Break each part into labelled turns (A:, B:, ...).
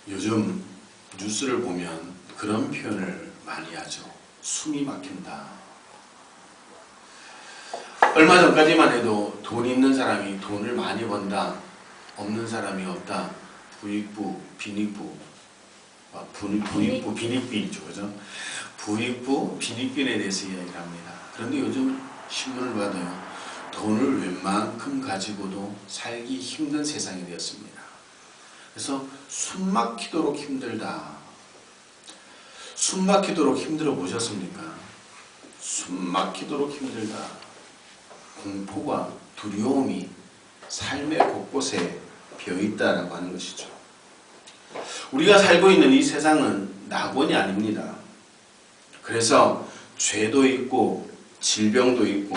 A: 요즘 뉴스를 보면 그런 표현을 많이 하죠. 숨이 막힌다. 얼마 전까지만 해도 돈 있는 사람이 돈을 많이 번다, 없는 사람이 없다, 부익부, 빈익부, 부익부, 빈익빈이죠, 그죠? 부익부, 빈익빈에 대해서 이야기를 합니다. 그런데 요즘 신문을 봐도요, 돈을 웬만큼 가지고도 살기 힘든 세상이 되었습니다. 그래서 숨 막히도록 힘들다. 숨 막히도록 힘들어 보셨습니까? 숨 막히도록 힘들다. 공포와 두려움이 삶의 곳곳에 비어있다라고 하는 것이죠. 우리가 살고 있는 이 세상은 낙원이 아닙니다. 그래서 죄도 있고 질병도 있고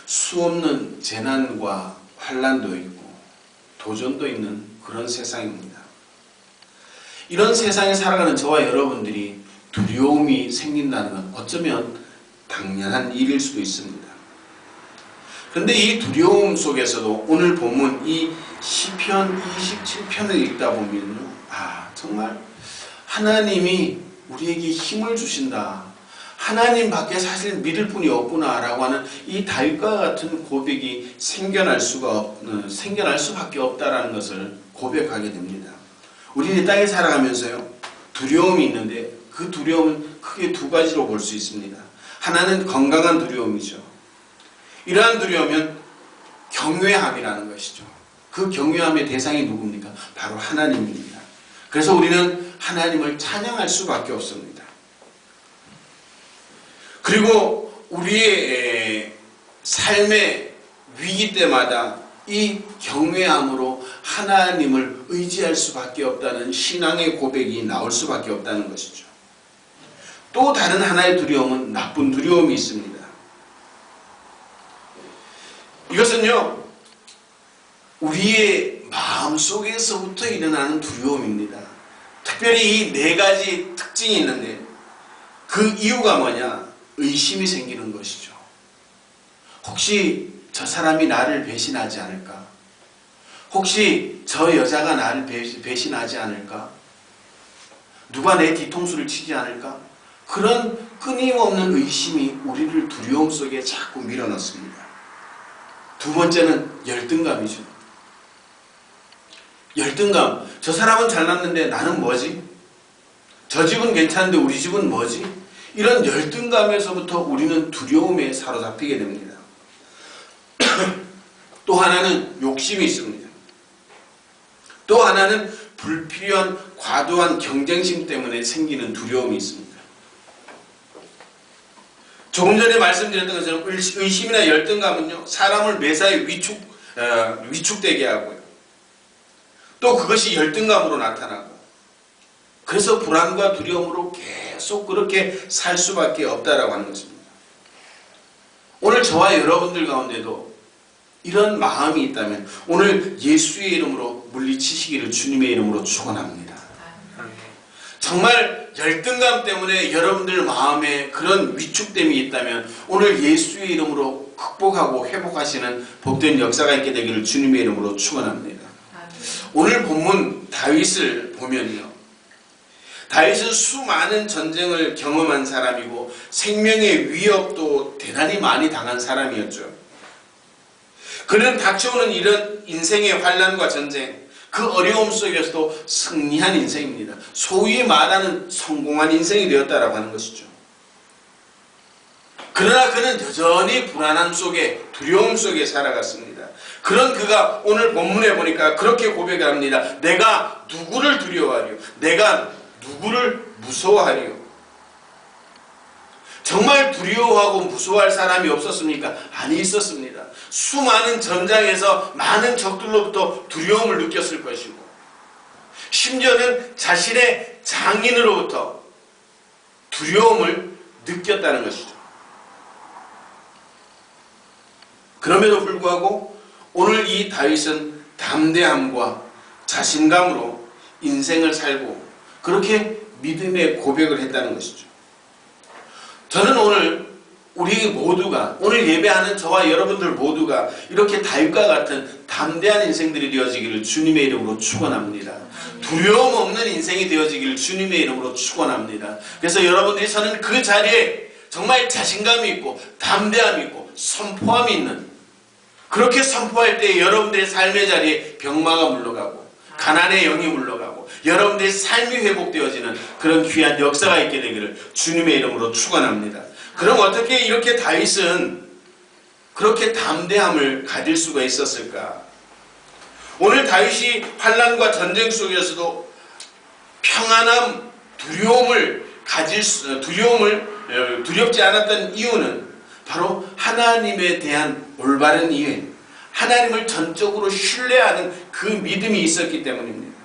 A: 수없는 재난과 환난도 있고 도전도 있는 그런 세상입니다. 이런 세상에 살아가는 저와 여러분들이 두려움이 생긴다는 건 어쩌면 당연한 일일 수도 있습니다. 그런데 이 두려움 속에서도 오늘 본문 이 시편 27편을 읽다 보면요, 정말 하나님이 우리에게 힘을 주신다. 하나님 밖에 사실 믿을 분이 없구나 라고 하는 이 다윗과 같은 고백이 생겨날 수밖에 없다라는 것을 고백하게 됩니다. 우리는 이 땅에 살아가면서요, 두려움이 있는데 그 두려움은 크게 두 가지로 볼 수 있습니다. 하나는 건강한 두려움이죠. 이러한 두려움은 경외함이라는 것이죠. 그 경외함의 대상이 누굽니까? 바로 하나님입니다. 그래서 우리는 하나님을 찬양할 수밖에 없습니다. 그리고 우리의 삶의 위기 때마다 이 경외함으로 하나님을 의지할 수밖에 없다는 신앙의 고백이 나올 수밖에 없다는 것이죠. 또 다른 하나의 두려움은 나쁜 두려움이 있습니다. 이것은요, 우리의 마음속에서부터 일어나는 두려움입니다. 특별히 이 네 가지 특징이 있는데 그 이유가 뭐냐? 의심이 생기는 것이죠. 혹시 저 사람이 나를 배신하지 않을까? 혹시 저 여자가 나를 배신하지 않을까? 누가 내 뒤통수를 치지 않을까? 그런 끊임없는 의심이 우리를 두려움 속에 자꾸 밀어넣습니다. 두 번째는 열등감이죠. 열등감. 저 사람은 잘났는데 나는 뭐지? 저 집은 괜찮은데 우리 집은 뭐지? 이런 열등감에서부터 우리는 두려움에 사로잡히게 됩니다. 또 하나는 욕심이 있습니다. 또 하나는 불필요한 과도한 경쟁심 때문에 생기는 두려움이 있습니다. 조금 전에 말씀드렸던 것처럼 의심이나 열등감은요, 사람을 매사에 위축되게 하고요. 또 그것이 열등감으로 나타나고, 그래서 불안과 두려움으로 계속 그렇게 살 수밖에 없다라고 하는 것입니다. 오늘 저와 여러분들 가운데도 이런 마음이 있다면 오늘 예수의 이름으로 물리치시기를 주님의 이름으로 축원합니다. 정말 열등감 때문에 여러분들 마음에 그런 위축됨이 있다면 오늘 예수의 이름으로 극복하고 회복하시는 복된 역사가 있게 되기를 주님의 이름으로 축원합니다. 오늘 본문 다윗을 보면요, 다윗은 수많은 전쟁을 경험한 사람이고 생명의 위협도 대단히 많이 당한 사람이었죠. 그는 닥쳐오는 이런 인생의 환난과 전쟁, 그 어려움 속에서도 승리한 인생입니다. 소위 말하는 성공한 인생이 되었다라고 하는 것이죠. 그러나 그는 여전히 불안함 속에, 두려움 속에 살아갔습니다. 그런 그가 오늘 본문에 보니까 그렇게 고백합니다. 내가 누구를 두려워하리요? 내가 누구를 무서워하리요? 정말 두려워하고 무서워할 사람이 없었습니까? 아니, 있었습니다. 수많은 전장에서 많은 적들로부터 두려움을 느꼈을 것이고, 심지어는 자신의 장인으로부터 두려움을 느꼈다는 것이죠. 그럼에도 불구하고 오늘 이 다윗은 담대함과 자신감으로 인생을 살고 그렇게 믿음의 고백을 했다는 것이죠. 저는 오늘 우리 모두가, 오늘 예배하는 저와 여러분들 모두가 이렇게 다윗과 같은 담대한 인생들이 되어지기를 주님의 이름으로 축원합니다. 두려움 없는 인생이 되어지기를 주님의 이름으로 축원합니다. 그래서 여러분들이 서는 그 자리에 정말 자신감이 있고 담대함이 있고 선포함이 있는, 그렇게 선포할 때 여러분들의 삶의 자리에 병마가 물러가고 가난의 영이 물러가고 여러분들의 삶이 회복되어지는 그런 귀한 역사가 있게 되기를 주님의 이름으로 축원합니다. 그럼 어떻게 이렇게 다윗은 그렇게 담대함을 가질 수가 있었을까? 오늘 다윗이 환난과 전쟁 속에서도 평안함, 두렵지 않았던 이유는 바로 하나님에 대한 올바른 이해, 하나님을 전적으로 신뢰하는 그 믿음이 있었기 때문입니다.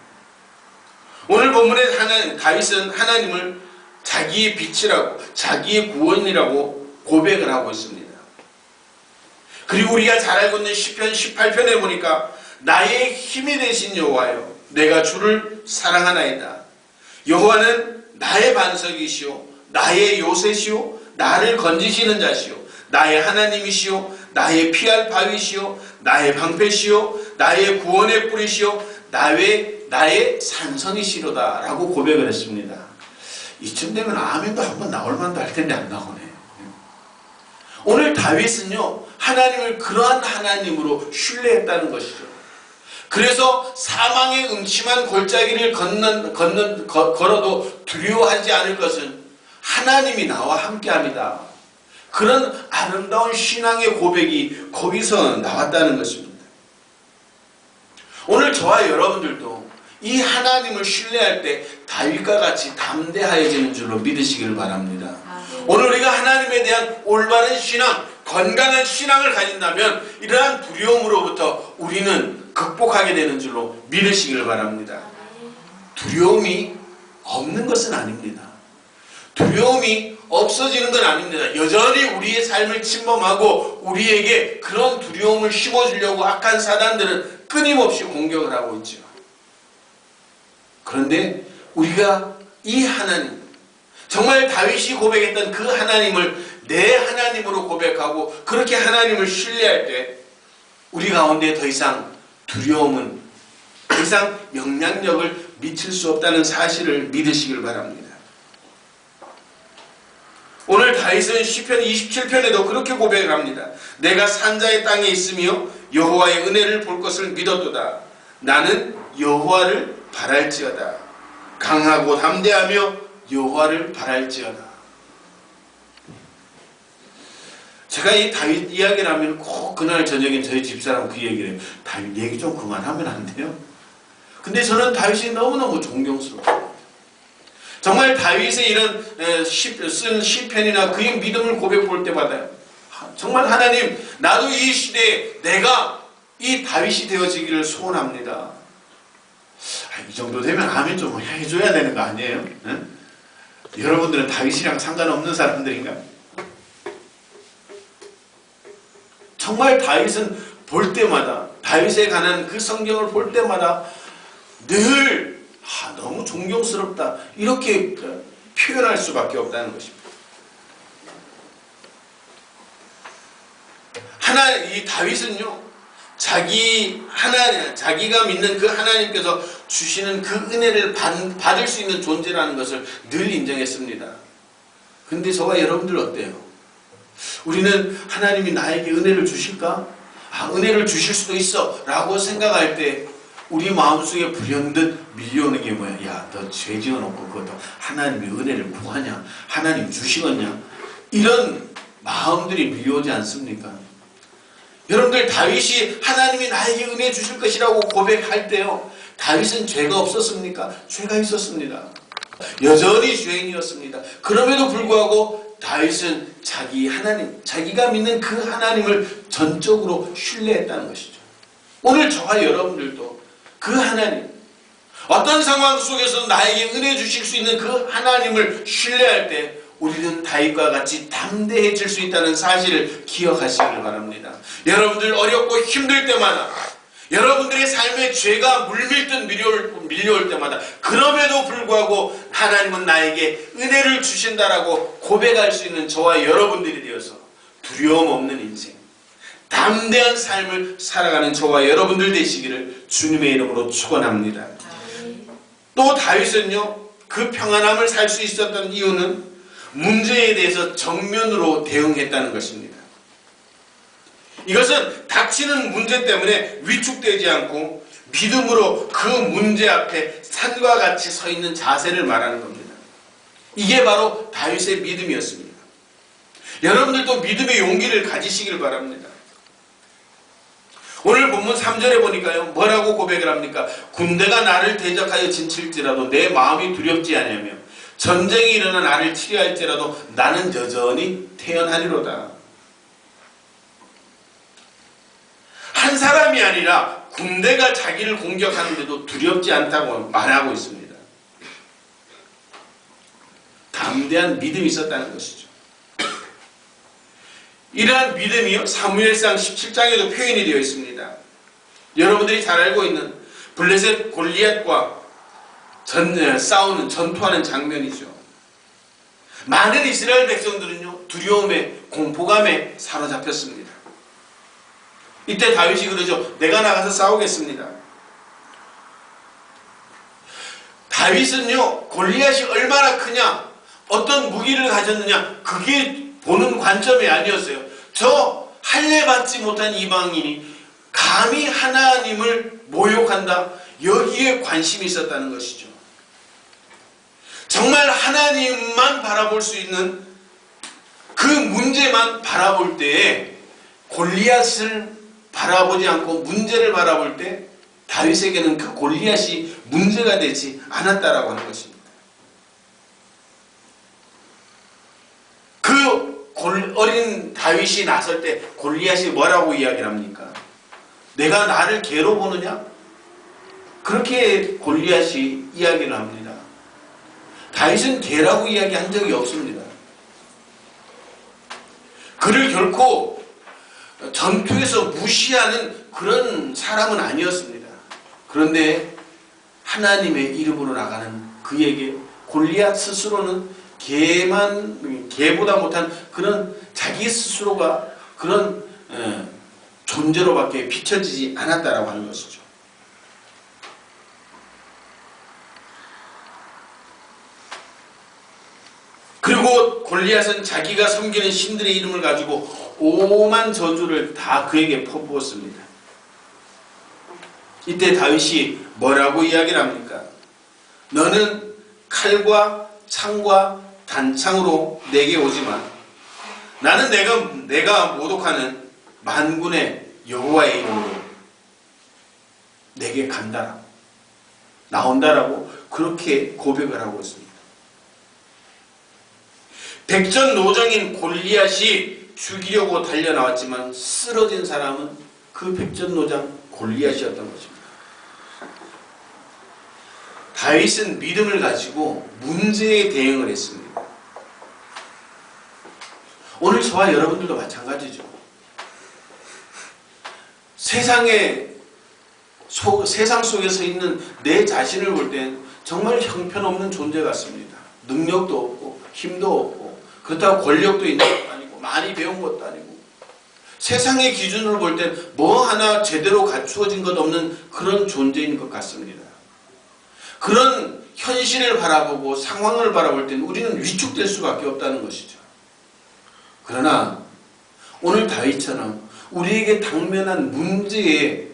A: 오늘 본문에 다윗은 하나님을 자기의 빛이라고, 자기의 구원이라고 고백을 하고 있습니다. 그리고 우리가 잘 알고 있는 시편 18편에 보니까 나의 힘이 되신 여호와여, 내가 주를 사랑하나이다. 여호와는 나의 반석이시오, 나의 요새시오, 나를 건지시는 자시오, 나의 하나님이시오, 나의 피할 바위시오, 나의 방패시오, 나의 구원의 뿌리시오, 나의 산성이시로다 라고 고백을 했습니다. 이쯤 되면 아멘도 한번 나올 만도 할 텐데 안 나오네. 오늘 다윗은요, 하나님을 그러한 하나님으로 신뢰했다는 것이죠. 그래서 사망의 음침한 골짜기를 걸어도 두려워하지 않을 것은 하나님이 나와 함께합니다. 그런 아름다운 신앙의 고백이 거기서 나왔다는 것입니다. 오늘 저와 여러분들도 이 하나님을 신뢰할 때 다윗과 같이 담대하여지는 줄로 믿으시기를 바랍니다. 오늘 우리가 하나님에 대한 올바른 신앙, 건강한 신앙을 가진다면 이러한 두려움으로부터 우리는 극복하게 되는 줄로 믿으시기를 바랍니다. 두려움이 없는 것은 아닙니다. 두려움이 없어지는 건 아닙니다. 여전히 우리의 삶을 침범하고 우리에게 그런 두려움을 심어주려고 악한 사단들은 끊임없이 공격을 하고 있죠. 그런데 우리가 이 하나님, 정말 다윗이 고백했던 그 하나님을 내 하나님으로 고백하고 그렇게 하나님을 신뢰할 때 우리 가운데 더 이상 두려움은 더 이상 영향력을 미칠 수 없다는 사실을 믿으시길 바랍니다. 오늘 다윗은 시편 27편에도 그렇게 고백을 합니다. 내가 산자의 땅에 있으며 여호와의 은혜를 볼 것을 믿었도다. 나는 여호와를 바랄지어다. 강하고 담대하며 여호와를 바랄지어다. 제가 이 다윗 이야기를 하면 꼭 그날 저녁에 저희 집사람 그 얘기를 해요. 다윗 얘기 좀 그만하면 안 돼요? 근데 저는 다윗이 너무너무 존경스러워요. 정말 다윗의 이런 쓴 시편이나 그의 믿음을 고백 볼 때마다 정말 하나님, 나도 이 시대에 내가 이 다윗이 되어지기를 소원합니다. 이 정도 되면 아멘 좀 해줘야 되는 거 아니에요? 응? 여러분들은 다윗이랑 상관없는 사람들인가? 정말 다윗은 볼 때마다, 다윗에 관한 그 성경을 볼 때마다 늘 너무 존경스럽다 이렇게 표현할 수밖에 없다는 것입니다. 이 다윗은요, 자기가 믿는 그 하나님께서 주시는 그 은혜를 받을 수 있는 존재라는 것을 늘 인정했습니다. 근데 저와 여러분들 어때요? 우리는 하나님이 나에게 은혜를 주실까? 은혜를 주실 수도 있어 라고 생각할 때 우리 마음속에 불현듯 밀려오는 게 뭐야? 야, 너 죄 지어놓고 그것도 하나님의 은혜를 구하냐? 하나님 주시겠냐? 이런 마음들이 밀려오지 않습니까? 여러분들, 다윗이 하나님이 나에게 은혜 주실 것이라고 고백할 때요, 다윗은 죄가 없었습니까? 죄가 있었습니다. 여전히 죄인이었습니다. 그럼에도 불구하고 다윗은 자기가 믿는 그 하나님을 전적으로 신뢰했다는 것이죠. 오늘 저와 여러분들도 그 하나님, 어떤 상황 속에서 나에게 은혜 주실 수 있는 그 하나님을 신뢰할 때 우리는 다윗과 같이 담대해질 수 있다는 사실을 기억하시길 바랍니다. 여러분들 어렵고 힘들 때마다, 여러분들의 삶에 죄가 물밀듯 밀려올 때마다, 그럼에도 불구하고 하나님은 나에게 은혜를 주신다라고 고백할 수 있는 저와 여러분들이 되어서 두려움 없는 인생, 담대한 삶을 살아가는 저와 여러분들 되시기를 주님의 이름으로 축원합니다. 또 다윗은요, 그 평안함을 살 수 있었던 이유는 문제에 대해서 정면으로 대응했다는 것입니다. 이것은 닥치는 문제 때문에 위축되지 않고 믿음으로 그 문제 앞에 산과 같이 서 있는 자세를 말하는 겁니다. 이게 바로 다윗의 믿음이었습니다. 여러분들도 믿음의 용기를 가지시길 바랍니다. 오늘 본문 3절에 보니까요, 뭐라고 고백을 합니까? 군대가 나를 대적하여 진칠지라도 내 마음이 두렵지 아니하며 전쟁이 일어나 나를 치려할지라도 나는 여전히 태연하리로다. 한 사람이 아니라 군대가 자기를 공격하는데도 두렵지 않다고 말하고 있습니다. 담대한 믿음이 있었다는 것이죠. 이러한 믿음이요, 사무엘상 17장에도 표현이 되어 있습니다. 여러분들이 잘 알고 있는 블레셋 골리앗과 싸우는, 전투하는 장면이죠. 많은 이스라엘 백성들은요, 두려움에, 공포감에 사로잡혔습니다. 이때 다윗이 그러죠. 내가 나가서 싸우겠습니다. 다윗은요, 골리앗이 얼마나 크냐, 어떤 무기를 가졌느냐, 그게 보는 관점이 아니었어요. 저 할례 받지 못한 이방인이 감히 하나님을 모욕한다, 여기에 관심이 있었다는 것이죠. 정말 하나님만 바라볼 수 있는 그 문제만 바라볼 때에 골리앗을 바라보지 않고 문제를 바라볼 때 다윗에게는 그 골리앗이 문제가 되지 않았다라고 하는 것입니다. 그 어린 다윗이 나설 때 골리앗이 뭐라고 이야기를 합니까? 내가 나를 개로 보느냐? 그렇게 골리앗이 이야기를 합니다. 다윗은 개라고 이야기한 적이 없습니다. 그를 결코 전투에서 무시하는 그런 사람은 아니었습니다. 그런데 하나님의 이름으로 나가는 그에게 골리앗 스스로는 개보다 못한 그런 자기 스스로가 그런 존재로밖에 비춰지지 않았다라고 하는 것이죠. 그리고 골리앗은 자기가 섬기는 신들의 이름을 가지고 오만 저주를 다 그에게 퍼부었습니다. 이때 다윗이 뭐라고 이야기를 합니까? 너는 칼과 창과 단창으로 내게 오지만 나는 내가 모독하는 만군의 여호와의 이름으로 내게 간다라, 나온다라고 그렇게 고백을 하고 있습니다. 백전노장인 골리앗이 죽이려고 달려나왔지만 쓰러진 사람은 그 백전노장 골리앗이었던 것입니다. 다윗은 믿음을 가지고 문제에 대응을 했습니다. 오늘 저와 여러분들도 마찬가지죠. 세상 속에서 있는 내 자신을 볼 땐 정말 형편없는 존재 같습니다. 능력도 없고 힘도 없고 그렇다고 권력도 있는 것도 아니고 많이 배운 것도 아니고 세상의 기준으로 볼 땐 뭐 하나 제대로 갖추어진 것 없는 그런 존재인 것 같습니다. 그런 현실을 바라보고 상황을 바라볼 땐 우리는 위축될 수밖에 없다는 것이죠. 그러나 오늘 다윗처럼 우리에게 당면한 문제의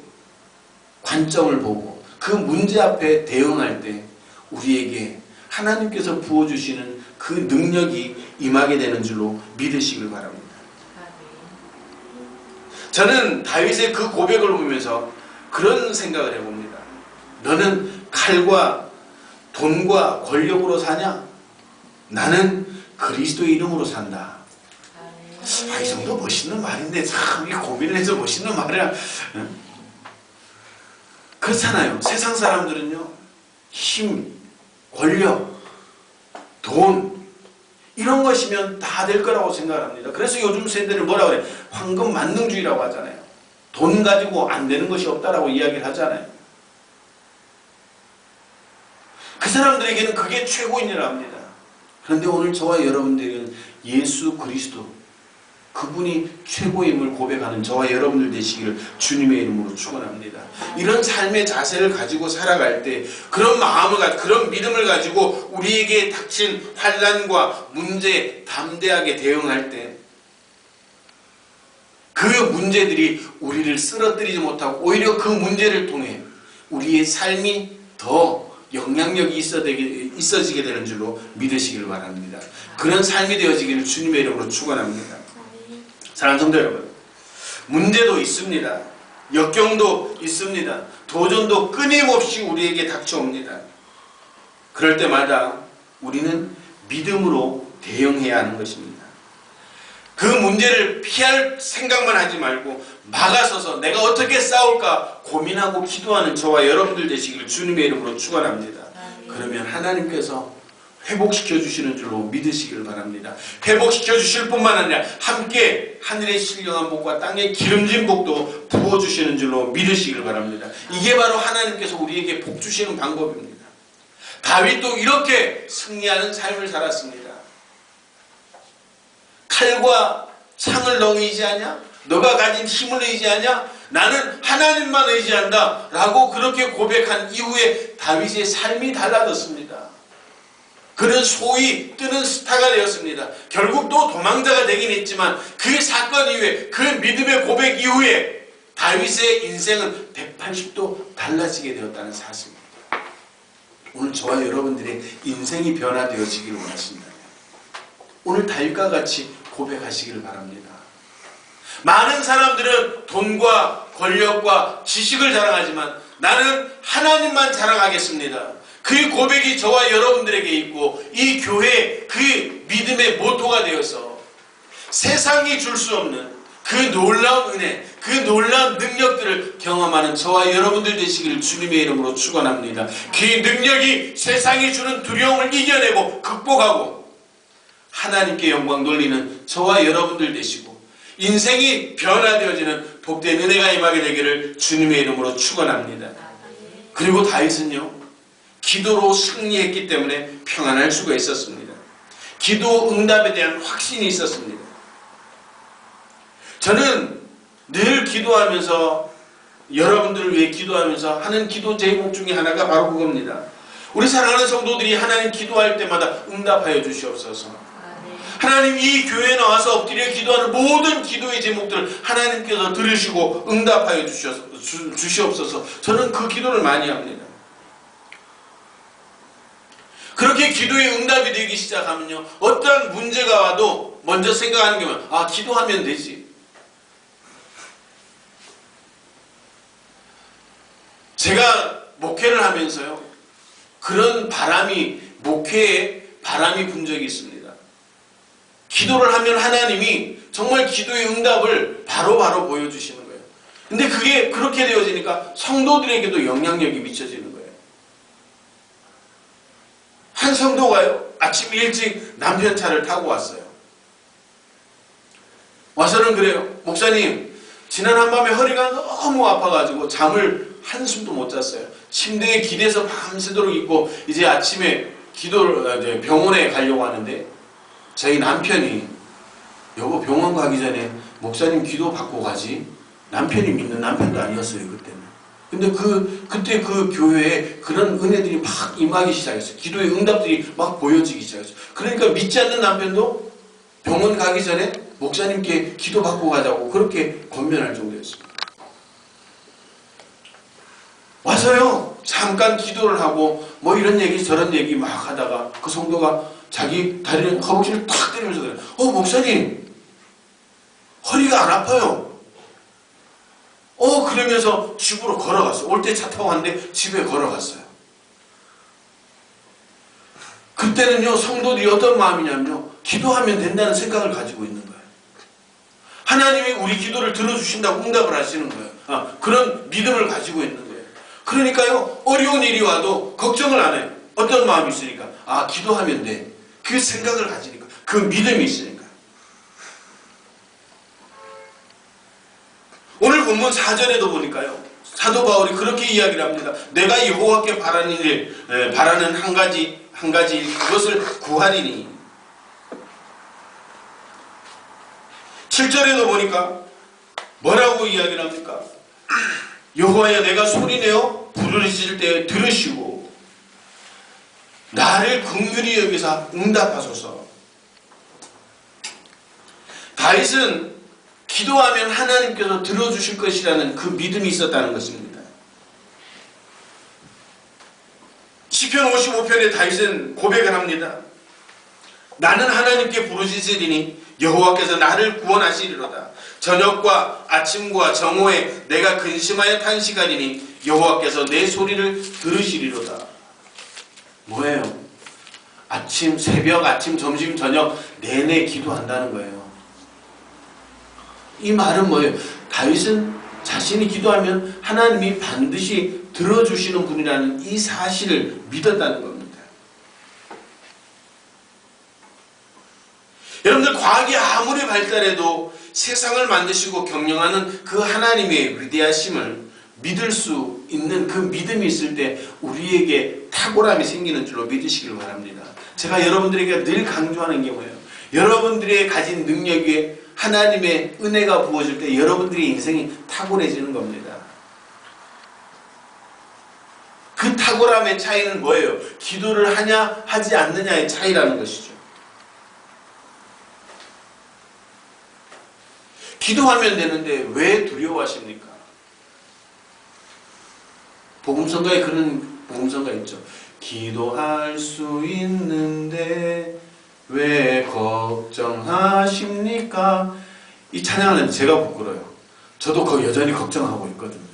A: 관점을 보고 그 문제 앞에 대응할 때 우리에게 하나님께서 부어주시는 그 능력이 임하게 되는 줄로 믿으시길 바랍니다. 저는 다윗의 그 고백을 보면서 그런 생각을 해봅니다. 너는 칼과 돈과 권력으로 사냐? 나는 그리스도의 이름으로 산다. 이 정도 멋있는 말인데 참 고민을 해서 멋있는 말이야. 그렇잖아요. 세상 사람들은요, 힘, 권력, 돈 이런 것이면 다 될 거라고 생각합니다. 그래서 요즘 세대를 뭐라고 그래? 황금 만능주의라고 하잖아요. 돈 가지고 안 되는 것이 없다라고 이야기를 하잖아요. 그 사람들에게는 그게 최고인 일 합니다. 그런데 오늘 저와 여러분들에게는 예수 그리스도, 그분이 최고임을 고백하는 저와 여러분들 되시기를 주님의 이름으로 축원합니다. 이런 삶의 자세를 가지고 살아갈 때 그런 마음을 가지고 그런 믿음을 가지고 우리에게 닥친 환난과 문제에 담대하게 대응할 때 그 문제들이 우리를 쓰러뜨리지 못하고 오히려 그 문제를 통해 우리의 삶이 더 영향력이 있어지게 되는 줄로 믿으시기를 바랍니다. 그런 삶이 되어지기를 주님의 이름으로 축원합니다. 사랑하는 성도 여러분, 문제도 있습니다. 역경도 있습니다. 도전도 끊임없이 우리에게 닥쳐옵니다. 그럴 때마다 우리는 믿음으로 대응해야 하는 것입니다. 그 문제를 피할 생각만 하지 말고 막아서서 내가 어떻게 싸울까 고민하고 기도하는 저와 여러분들 되시기를 주님의 이름으로 축원합니다. 그러면 하나님께서 회복시켜 주시는 줄로 믿으시길 바랍니다. 회복시켜 주실 뿐만 아니라 함께 하늘의 신령한 복과 땅의 기름진 복도 부어주시는 줄로 믿으시길 바랍니다. 이게 바로 하나님께서 우리에게 복 주시는 방법입니다. 다윗도 이렇게 승리하는 삶을 살았습니다. 칼과 창을 너 의지하냐? 너가 가진 힘을 의지하냐? 나는 하나님만 의지한다 라고 그렇게 고백한 이후에 다윗의 삶이 달라졌습니다. 그는 소위 뜨는 스타가 되었습니다. 결국 또 도망자가 되긴 했지만 그 사건 이후에 그 믿음의 고백 이후에 다윗의 인생은 180도 달라지게 되었다는 사실입니다. 오늘 저와 여러분들의 인생이 변화되어지기를 원하신다면 오늘 다윗과 같이 고백하시기를 바랍니다. 많은 사람들은 돈과 권력과 지식을 자랑하지만 나는 하나님만 자랑하겠습니다. 그 고백이 저와 여러분들에게 있고 이 교회의 그 믿음의 모토가 되어서 세상이 줄 수 없는 그 놀라운 은혜, 그 놀라운 능력들을 경험하는 저와 여러분들 되시기를 주님의 이름으로 축원합니다. 그 능력이 세상이 주는 두려움을 이겨내고 극복하고 하나님께 영광 돌리는 저와 여러분들 되시고 인생이 변화되어지는 복된 은혜가 임하게 되기를 주님의 이름으로 축원합니다. 그리고 다윗은요, 기도로 승리했기 때문에 평안할 수가 있었습니다. 기도 응답에 대한 확신이 있었습니다. 저는 늘 기도하면서 여러분들을 위해 기도하면서 하는 기도 제목 중에 하나가 바로 그겁니다. 우리 사랑하는 성도들이 하나님 기도할 때마다 응답하여 주시옵소서. 하나님 이 교회에 나와서 엎드려 기도하는 모든 기도의 제목들을 하나님께서 들으시고 응답하여 주시옵소서. 저는 그 기도를 많이 합니다. 그렇게 기도의 응답이 되기 시작하면요, 어떠한 문제가 와도 먼저 생각하는 게 뭐야? 아, 기도하면 되지. 제가 목회를 하면서요, 그런 목회에 바람이 분 적이 있습니다. 기도를 하면 하나님이 정말 기도의 응답을 바로바로 보여주시는 거예요. 근데 그게 그렇게 되어지니까 성도들에게도 영향력이 미쳐지는 거예요. 한 성도가요, 아침 일찍 남편 차를 타고 왔어요. 와서는 그래요. 목사님, 지난 한밤에 허리가 너무 아파가지고 잠을 한숨도 못 잤어요. 침대에 기대서 밤새도록 있고 이제 아침에 병원에 가려고 하는데 저희 남편이 여보 병원 가기 전에 목사님 기도 받고 가지. 남편이 믿는 남편도 아니었어요 그때는. 근데 그때 그 교회에 그런 은혜들이 막 임하기 시작했어요. 기도의 응답들이 막 보여지기 시작했어요. 그러니까 믿지 않는 남편도 병원 가기 전에 목사님께 기도 받고 가자고 그렇게 권면할 정도였습니다. 와서요 잠깐 기도를 하고 뭐 이런 얘기 저런 얘기 막 하다가 그 성도가 자기 다리를 허벅지를 탁 때리면서 그래요. 목사님 허리가 안 아파요. 그러면서 집으로 걸어갔어요. 올 때 차 타고 왔는데 집에 걸어갔어요. 그때는요 성도들이 어떤 마음이냐면요, 기도하면 된다는 생각을 가지고 있는 거예요. 하나님이 우리 기도를 들어주신다고 응답을 하시는 거예요. 그런 믿음을 가지고 있는 거예요. 그러니까요 어려운 일이 와도 걱정을 안 해요. 어떤 마음이 있으니까 기도하면 돼. 그 생각을 가지니까, 그 믿음이 있으니까. 오늘 본문 4절에도 보니까요 사도 바울이 그렇게 이야기를 합니다. 내가 여호와께 바라는 한 가지 그것을 구하리니 7절에도 보니까 뭐라고 이야기를 합니까? 여호와여 내가 소리내어 부르짖을 때 들으시고 나를 긍휼히 여기사 응답하소서. 다윗은 기도하면 하나님께서 들어주실 것이라는 그 믿음이 있었다는 것입니다. 시편 55편에 다윗은 고백을 합니다. 나는 하나님께 부르짖으리니 여호와께서 나를 구원하시리로다. 저녁과 아침과 정오에 내가 근심하여 탄식하리니 여호와께서 내 소리를 들으시리로다. 뭐예요? 아침, 새벽, 아침, 점심, 저녁 내내 기도한다는 거예요. 이 말은 뭐예요? 다윗은 자신이 기도하면 하나님이 반드시 들어주시는 분이라는 이 사실을 믿었다는 겁니다. 여러분들 과학이 아무리 발달해도 세상을 만드시고 경영하는 그 하나님의 위대하심을 믿을 수 있는 그 믿음이 있을 때 우리에게 탁월함이 생기는 줄로 믿으시길 바랍니다. 제가 여러분들에게 늘 강조하는 게 뭐예요? 여러분들의 가진 능력에 하나님의 은혜가 부어질 때 여러분들의 인생이 탁월해지는 겁니다. 그 탁월함의 차이는 뭐예요? 기도를 하냐 하지 않느냐의 차이라는 것이죠. 기도하면 되는데 왜 두려워하십니까? 복음성가에 그런 복음성가 있죠. 기도할 수 있는데 왜 걱정하십니까? 이 찬양은 제가 부끄러워요. 저도 그거 여전히 걱정하고 있거든요.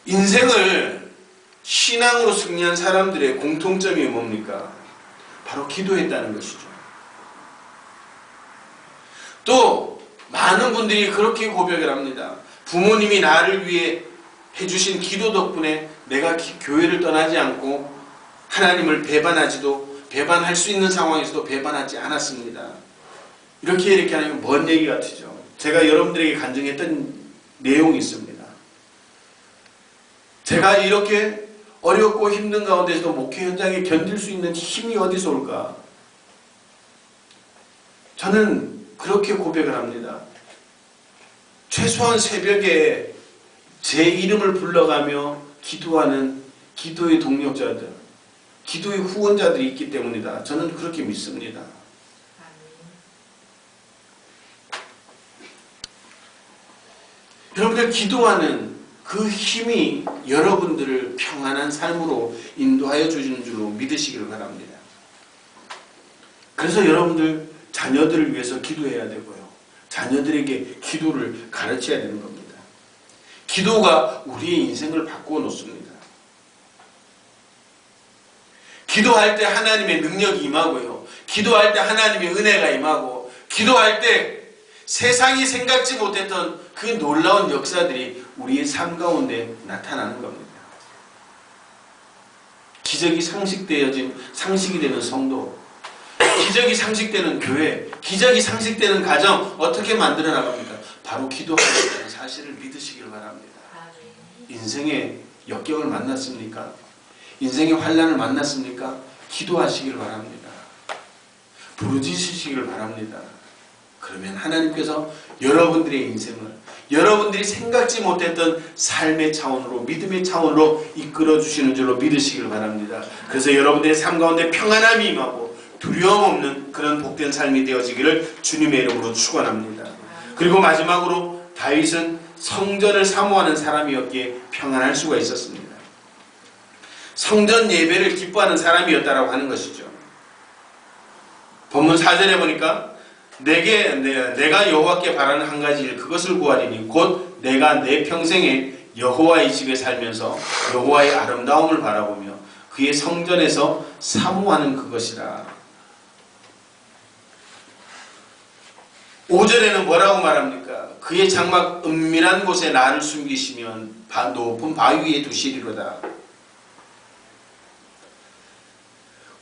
A: 인생을 신앙으로 승리한 사람들의 공통점이 뭡니까? 바로 기도했다는 것이죠. 또 많은 분들이 그렇게 고백을 합니다. 부모님이 나를 위해 해주신 기도 덕분에 내가 교회를 떠나지 않고 하나님을 배반할 수 있는 상황에서도 배반하지 않았습니다. 이렇게 하면 먼 얘기 같으죠. 제가 여러분들에게 간증했던 내용이 있습니다. 제가 이렇게 어렵고 힘든 가운데서도 목회 현장에 견딜 수 있는 힘이 어디서 올까? 저는 그렇게 고백을 합니다. 최소한 새벽에 제 이름을 불러가며 기도하는 기도의 동력자들, 기도의 후원자들이 있기 때문이다. 저는 그렇게 믿습니다. 여러분들 기도하는 그 힘이 여러분들을 평안한 삶으로 인도하여 주시는 줄로 믿으시기를 바랍니다. 그래서 여러분들 자녀들을 위해서 기도해야 되고요. 자녀들에게 기도를 가르쳐야 되는 겁니다. 기도가 우리의 인생을 바꾸어 놓습니다. 기도할 때 하나님의 능력이 임하고요. 기도할 때 하나님의 은혜가 임하고, 기도할 때 세상이 생각지 못했던 그 놀라운 역사들이 우리의 삶 가운데 나타나는 겁니다. 기적이 상식이 되는 성도, 기적이 상식되는 교회, 기적이 상식되는 가정 어떻게 만들어 나갑니까? 바로 기도하는 사실을 믿으시길 바랍니다. 인생의 역경을 만났습니까? 인생의 환난을 만났습니까? 기도하시길 바랍니다. 부르짖으시길 바랍니다. 그러면 하나님께서 여러분들의 인생을 여러분들이 생각지 못했던 삶의 차원으로, 믿음의 차원으로 이끌어 주시는 줄로 믿으시길 바랍니다. 그래서 여러분들의 삶 가운데 평안함이 임하고 두려움 없는 그런 복된 삶이 되어지기를 주님의 이름으로 축원합니다. 그리고 마지막으로 다윗은 성전을 사모하는 사람이었기에 평안할 수가 있었습니다. 성전 예배를 기뻐하는 사람이었다라고 하는 것이죠. 본문 4절에 보니까 내가 여호와께 바라는 한 가지 일, 그것을 구하리니 곧 내가 내 평생에 여호와의 집에 살면서 여호와의 아름다움을 바라보며 그의 성전에서 사모하는 그것이라. 5절에는 뭐라고 말합니까? 그의 장막 은밀한 곳에 나를 숨기시면 높은 바위 위에 두시리로다.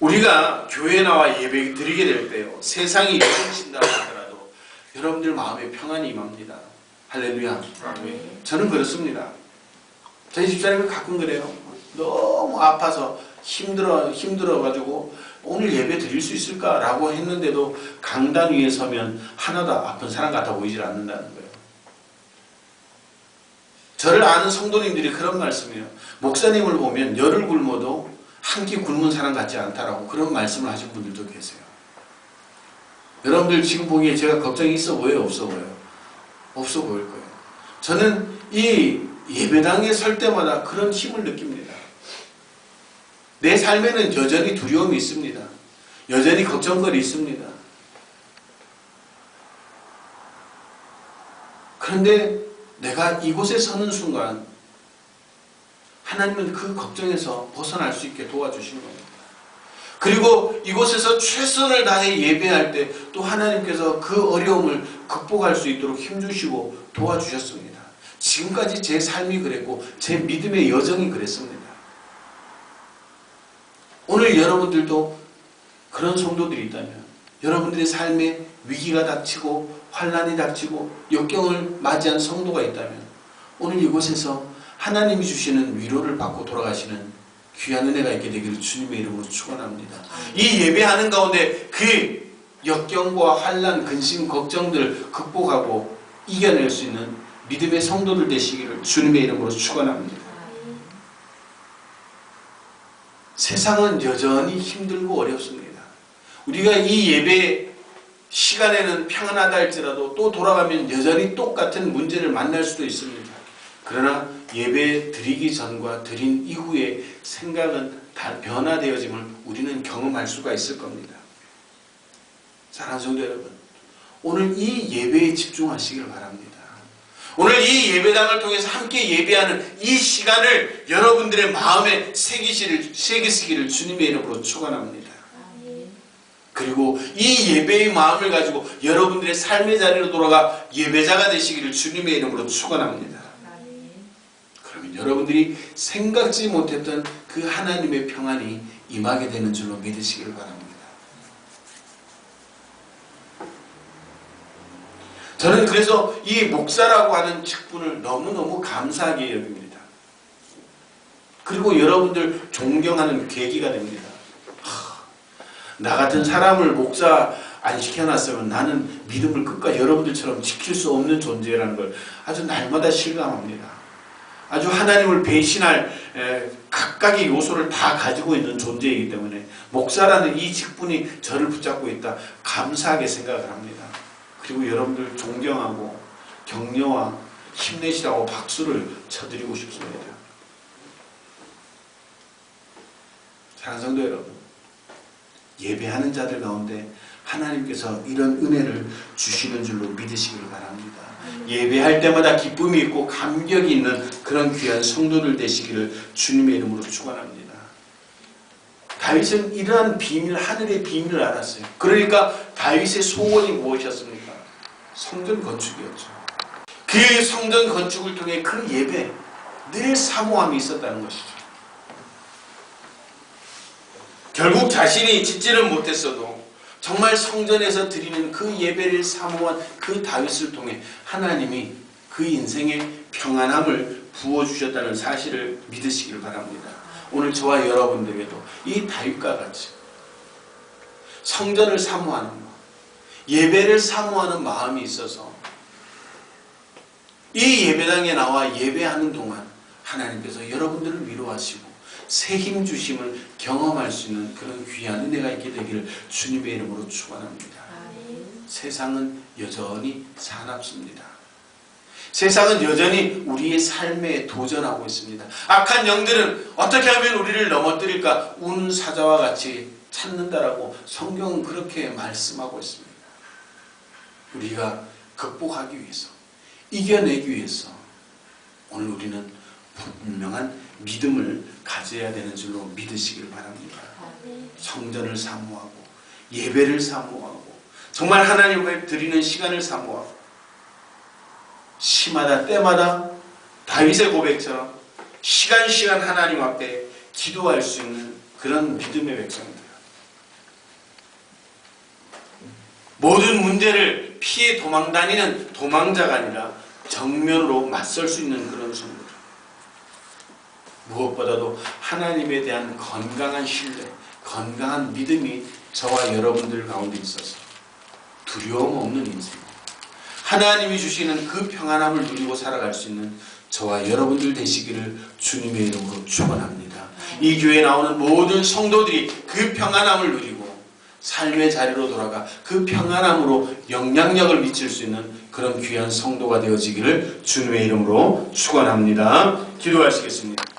A: 우리가 교회에 나와 예배 드리게 될 때요, 세상이 요동친다고 하더라도 여러분들 마음에 평안이 임합니다. 할렐루야. 저는 그렇습니다. 저희 집사님은 가끔 그래요. 너무 아파서 힘들어가지고 오늘 예배 드릴 수 있을까라고 했는데도 강단 위에 서면 하나도 아픈 사람 같아 보이질 않는다는 거예요. 저를 아는 성도님들이 그런 말씀이에요. 목사님을 보면 열을 굶어도 한 끼 굶은 사람 같지 않다라고 그런 말씀을 하신 분들도 계세요. 여러분들 지금 보기에 제가 걱정이 있어 보여요? 없어 보여요? 없어 보일 거예요. 저는 이 예배당에 설 때마다 그런 힘을 느낍니다. 내 삶에는 여전히 두려움이 있습니다. 여전히 걱정거리 있습니다. 그런데 내가 이곳에 서는 순간 하나님은 그 걱정에서 벗어날 수 있게 도와주신 겁니다. 그리고 이곳에서 최선을 다해 예배할 때 또 하나님께서 그 어려움을 극복할 수 있도록 힘주시고 도와주셨습니다. 지금까지 제 삶이 그랬고 제 믿음의 여정이 그랬습니다. 오늘 여러분들도 그런 성도들이 있다면 여러분들의 삶에 위기가 닥치고 환난이 닥치고 역경을 맞이한 성도가 있다면 오늘 이곳에서 하나님이 주시는 위로를 받고 돌아가시는 귀한 은혜가 있게 되기를 주님의 이름으로 축원합니다. 이 예배하는 가운데 그 역경과 환난, 근심, 걱정들 극복하고 이겨낼 수 있는 믿음의 성도들 되시기를 주님의 이름으로 축원합니다. 세상은 여전히 힘들고 어렵습니다. 우리가 이 예배 시간에는 평안하다 할지라도 또 돌아가면 여전히 똑같은 문제를 만날 수도 있습니다. 그러나 예배 드리기 전과 드린 이후의 생각은 다 변화되어짐을 우리는 경험할 수가 있을 겁니다. 사랑하는 성도 여러분, 오늘 이 예배에 집중하시길 바랍니다. 오늘 이 예배당을 통해서 함께 예배하는 이 시간을 여러분들의 마음에 새기시기를 주님의 이름으로 축원합니다. 그리고 이 예배의 마음을 가지고 여러분들의 삶의 자리로 돌아가 예배자가 되시기를 주님의 이름으로 축원합니다. 그러면 여러분들이 생각지 못했던 그 하나님의 평안이 임하게 되는 줄로 믿으시기를 바랍니다. 저는 그래서 이 목사라고 하는 직분을 너무너무 감사하게 여깁니다. 그리고 여러분들 존경하는 계기가 됩니다. 나 같은 사람을 목사 안 시켜놨으면 나는 믿음을 끝까지 여러분들처럼 지킬 수 없는 존재라는 걸 아주 날마다 실감합니다. 아주 하나님을 배신할 각각의 요소를 다 가지고 있는 존재이기 때문에 목사라는 이 직분이 저를 붙잡고 있다 감사하게 생각을 합니다. 그리고 여러분들 존경하고 격려와 힘내시라고 박수를 쳐드리고 싶습니다. 사랑하는 성도 여러분, 예배하는 자들 가운데 하나님께서 이런 은혜를 주시는 줄로 믿으시길 바랍니다. 예배할 때마다 기쁨이 있고 감격이 있는 그런 귀한 성도들 되시기를 주님의 이름으로 축원합니다. 다윗은 이러한 비밀, 하늘의 비밀을 알았어요. 그러니까 다윗의 소원이 무엇이었습니까? 성전 건축이었죠. 그 성전 건축을 통해 그 예배, 늘 사모함이 있었다는 것이죠. 결국 자신이 짓지는 못했어도 정말 성전에서 드리는 그 예배를 사모한 그 다윗을 통해 하나님이 그 인생에 평안함을 부어주셨다는 사실을 믿으시길 바랍니다. 오늘 저와 여러분들에게도 이 다윗과 같이 성전을 사모하는 마음, 예배를 사모하는 마음이 있어서 이 예배당에 나와 예배하는 동안 하나님께서 여러분들을 위로하시고 새 힘 주심을 경험할 수 있는 그런 귀한 은혜가 있게 되기를 주님의 이름으로 축원합니다. 세상은 여전히 사납습니다. 세상은 여전히 우리의 삶에 도전하고 있습니다. 악한 영들은 어떻게 하면 우리를 넘어뜨릴까 우는 사자와 같이 찾는다라고 성경은 그렇게 말씀하고 있습니다. 우리가 극복하기 위해서, 이겨내기 위해서 오늘 우리는 분명한 믿음을 가져야 되는 줄로 믿으시길 바랍니다. 성전을 사모하고 예배를 사모하고 정말 하나님을 드리는 시간을 사모하고 시마다 때마다 다윗의 고백처럼 시간 하나님 앞에 기도할 수 있는 그런 믿음의 백성들, 모든 문제를 피해 도망다니는 도망자가 아니라 정면으로 맞설 수 있는 그런 성도들, 무엇보다도 하나님에 대한 건강한 신뢰, 건강한 믿음이 저와 여러분들 가운데 있어서 두려움 없는 인생, 하나님이 주시는 그 평안함을 누리고 살아갈 수 있는 저와 여러분들 되시기를 주님의 이름으로 축원합니다. 이 교회에 나오는 모든 성도들이 그 평안함을 누리고 삶의 자리로 돌아가 그 평안함으로 영향력을 미칠 수 있는 그런 귀한 성도가 되어지기를 주님의 이름으로 축원합니다. 기도하시겠습니다.